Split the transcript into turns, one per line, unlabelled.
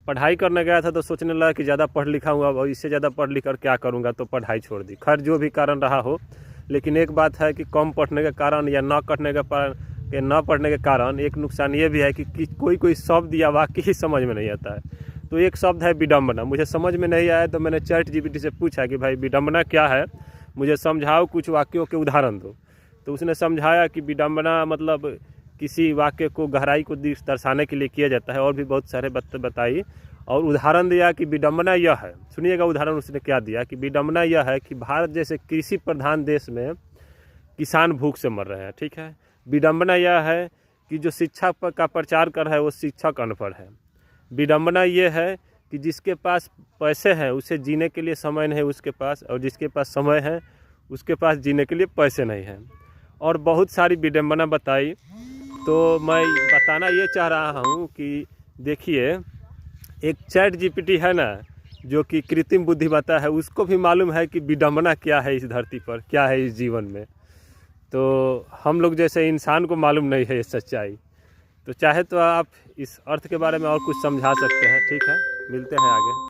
पढ़ाई करने गया था तो सोचने लगा कि ज़्यादा पढ़ लिखा हूँ, अब इससे ज़्यादा पढ़ लिख कर क्या करूँगा, तो पढ़ाई छोड़ दी। खैर जो भी कारण रहा हो, लेकिन एक बात है कि कम पढ़ने के कारण या न पढ़ने के कारण एक नुकसान ये भी है कि कोई शब्द या वाक्य ही समझ में नहीं आता है। तो एक शब्द है विडम्बना, मुझे समझ में नहीं आया तो मैंने ChatGPT से पूछा कि भाई विडम्बना क्या है, मुझे समझाओ, कुछ वाक्यों के उदाहरण दो। तो उसने समझाया कि विडम्बना मतलब किसी वाक्य को गहराई को दर्शाने के लिए किया जाता है, और भी बहुत सारे बताई और उदाहरण दिया कि विडम्बना यह है। सुनिएगा उदाहरण उसने क्या दिया कि विडम्बना यह है कि भारत जैसे कृषि प्रधान देश में किसान भूख से मर रहे हैं, ठीक है। विडम्बना यह है कि जो शिक्षा का प्रचार कर रहा है वो शिक्षक अनपढ़ है। विडम्बना ये है कि जिसके पास पैसे हैं उसे जीने के लिए समय नहीं उसके पास, और जिसके पास समय है उसके पास जीने के लिए पैसे नहीं हैं। और बहुत सारी विडम्बना बताई। तो मैं बताना ये चाह रहा हूँ कि देखिए, एक ChatGPT है ना, जो कि कृत्रिम बुद्धिमत्ता है, उसको भी मालूम है कि विडम्बना क्या है इस धरती पर, क्या है इस जीवन में। तो हम लोग जैसे इंसान को मालूम नहीं है ये सच्चाई। तो चाहे तो आप इस अर्थ के बारे में और कुछ समझा सकते हैं, ठीक है। मिलते हैं आगे।